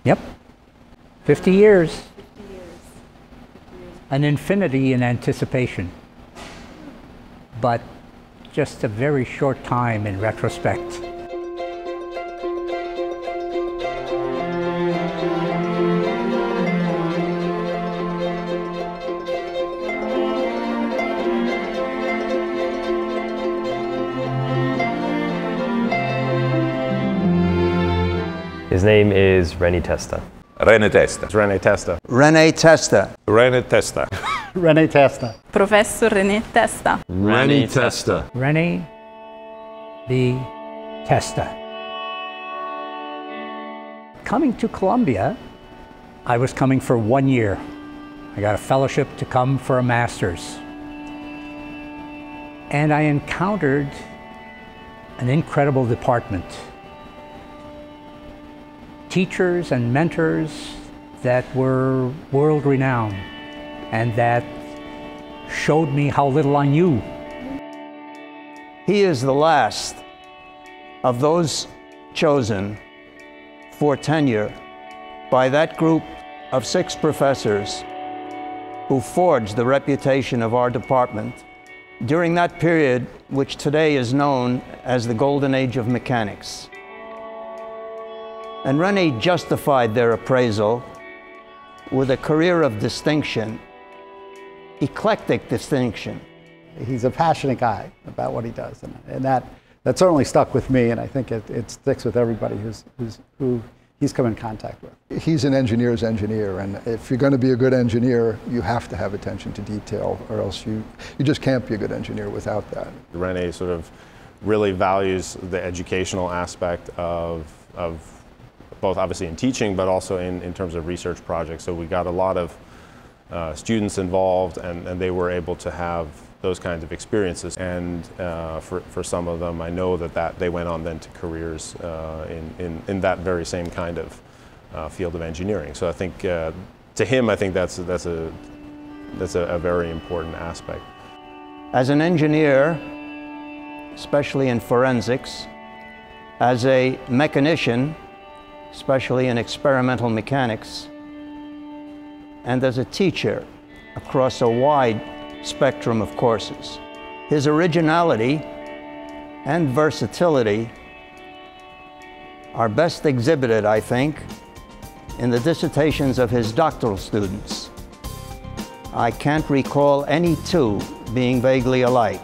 Yep, 50 years. An infinity in anticipation, but just a very short time in retrospect. His name is Rene Testa. Rene Testa. Rene Testa. Rene Testa. Rene Testa. Rene Testa. Professor Rene Testa. Rene Testa. Rene the Testa. Coming to Columbia, I was coming for 1 year. I got a fellowship to come for a master's. And I encountered an incredible department. Teachers and mentors that were world-renowned and that showed me how little I knew. He is the last of those chosen for tenure by that group of 6 professors who forged the reputation of our department during that period which today is known as the Golden Age of Mechanics. And Rene justified their appraisal with a career of distinction, eclectic distinction. He's a passionate guy about what he does, and that certainly stuck with me, and I think it sticks with everybody who he's come in contact with. He's an engineer's engineer, and if you're going to be a good engineer, you have to have attention to detail, or else you just can't be a good engineer without that. Rene sort of really values the educational aspect of both obviously in teaching, but also in terms of research projects. So we got a lot of students involved, and they were able to have those kinds of experiences. And for some of them, I know that they went on then to careers in that very same kind of field of engineering. So I think to him, I think that's a very important aspect. As an engineer, especially in forensics, as a mechanician, especially in experimental mechanics, and as a teacher across a wide spectrum of courses. His originality and versatility are best exhibited, I think, in the dissertations of his doctoral students. I can't recall any 2 being vaguely alike.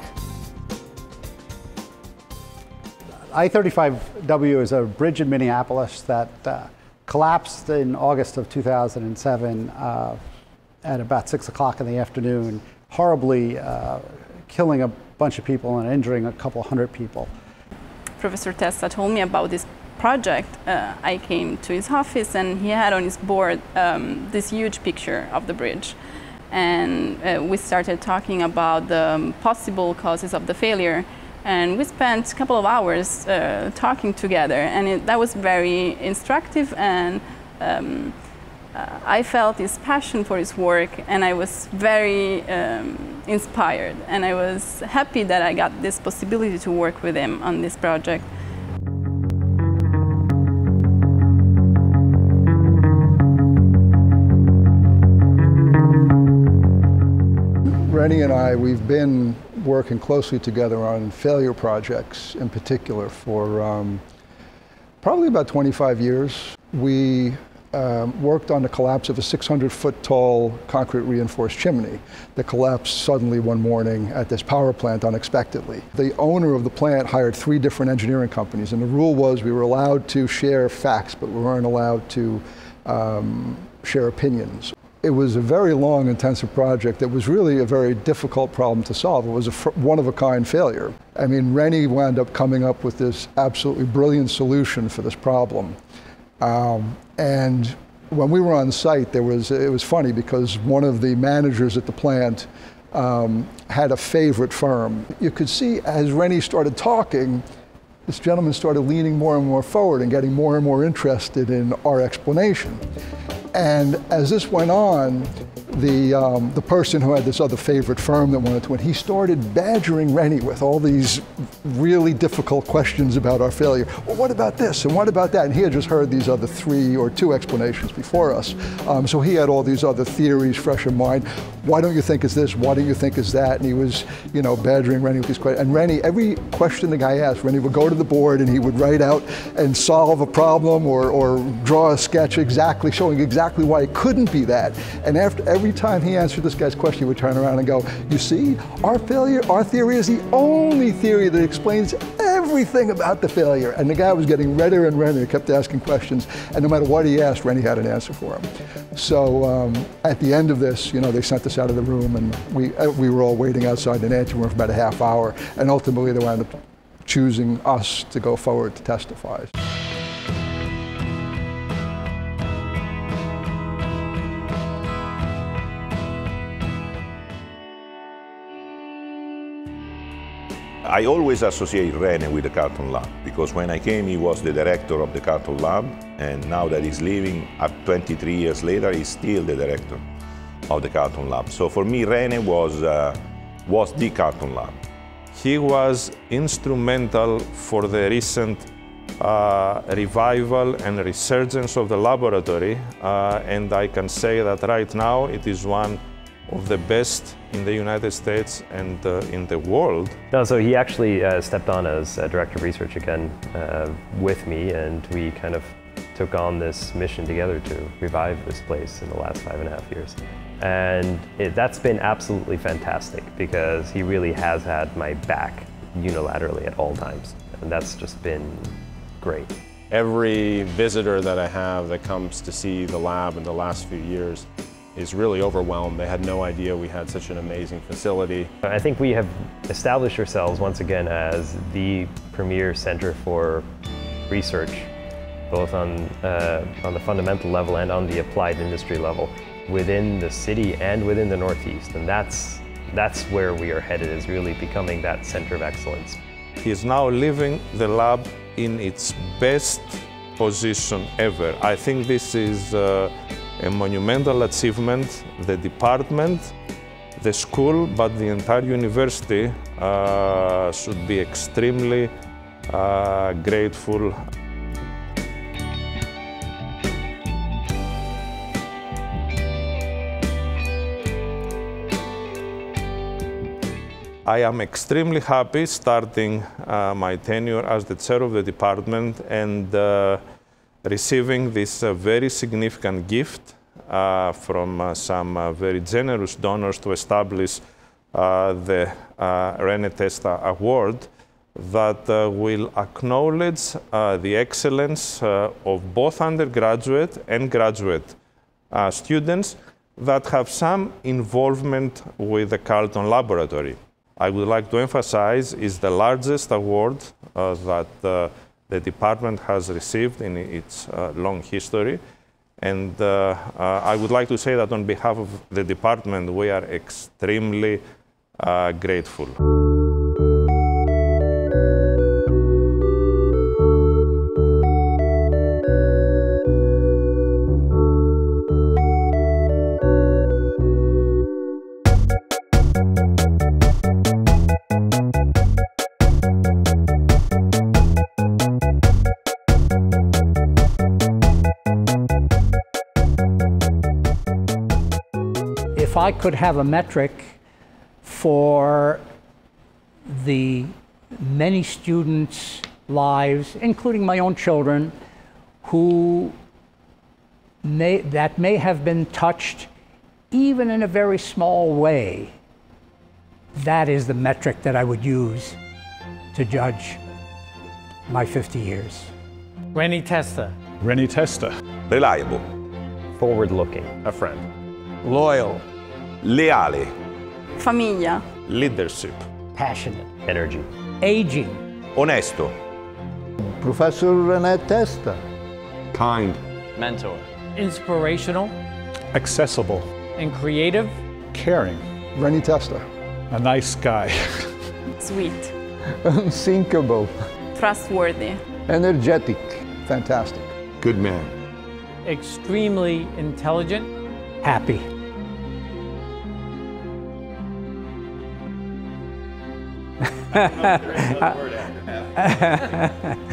I-35W is a bridge in Minneapolis that collapsed in August of 2007 at about 6 o'clock in the afternoon, horribly killing a bunch of people and injuring a couple hundred people. Professor Testa told me about this project. I came to his office and he had on his board this huge picture of the bridge. And we started talking about the possible causes of the failure. And we spent a couple of hours talking together, and that was very instructive, and I felt his passion for his work, and I was very inspired, and I was happy that I got this possibility to work with him on this project. Rene and I, we've been working closely together on failure projects in particular for probably about 25 years. We worked on the collapse of a 600-foot tall concrete reinforced chimney that collapsed suddenly one morning at this power plant unexpectedly. The owner of the plant hired 3 different engineering companies, and the rule was we were allowed to share facts, but we weren't allowed to share opinions. It was a very long, intensive project that was really a very difficult problem to solve. It was a one-of-a-kind failure. I mean, Rene wound up coming up with this absolutely brilliant solution for this problem. And when we were on site, it was funny because one of the managers at the plant had a favorite firm. You could see as Rene started talking, this gentleman started leaning more and more forward and getting more and more interested in our explanation. And as this went on, the person who had this other favorite firm that wanted to win, he started badgering Rene with all these really difficult questions about our failure. Well, what about this and what about that? And he had just heard these other 3 or 2 explanations before us. So he had all these other theories fresh in mind. Why don't you think it's this? Why don't you think it's that? And he was, badgering Rene with these questions. And Rene, every question the guy asked, Rene would go to the board and he would write out and solve a problem or draw a sketch exactly, showing exactly why it couldn't be that. And after every time he answered this guy's question, he would turn around and go, you see, our theory is the only theory that explains everything about the failure. And the guy was getting redder and redder, kept asking questions, and no matter what he asked, Rene had an answer for him. So at the end of this, they sent us out of the room, and we were all waiting outside the ante room for about a half hour, and ultimately they wound up choosing us to go forward to testify. I always associate Rene with the Cartoon Lab, because when I came, he was the director of the Cartoon Lab, and now that he's leaving, at 23 years later, he's still the director of the Cartoon Lab. So for me, Rene was the Cartoon Lab. He was instrumental for the recent revival and resurgence of the laboratory, and I can say that right now it is one of the best in the United States and in the world. No, so he actually stepped on as Director of Research again with me, and we kind of took on this mission together to revive this place in the last 5.5 years. And that's been absolutely fantastic, because he really has had my back unilaterally at all times, and that's just been great. Every visitor that I have that comes to see the lab in the last few years is really overwhelmed. They had no idea we had such an amazing facility. I think we have established ourselves once again as the premier center for research, both on the fundamental level and on the applied industry level, within the city and within the Northeast. And that's where we are headed, is really becoming that center of excellence. He is now leaving the lab in its best position ever. I think this is a monumental achievement. The department, the school, but the entire university should be extremely grateful. I am extremely happy starting my tenure as the chair of the department and receiving this very significant gift from some very generous donors to establish the Rene Testa Award that will acknowledge the excellence of both undergraduate and graduate students that have some involvement with the Carleton Laboratory. I would like to emphasize is the largest award that the department has received in its long history. And I would like to say that on behalf of the department, we are extremely grateful. If I could have a metric for the many students' lives, including my own children, that may have been touched even in a very small way, that is the metric that I would use to judge my 50 years. Rene Testa. Rene Testa. Reliable. Forward-looking. A friend. Loyal. Leale. Famiglia. Leadership. Passionate. Energy. Aging. Onesto. Professor Rene Testa. Kind. Mentor. Inspirational. Accessible. And creative. Caring. Rene Testa. A nice guy. Sweet. Unsinkable. Trustworthy. Energetic. Fantastic. Good man. Extremely intelligent. Happy. I don't know if there is another word after half.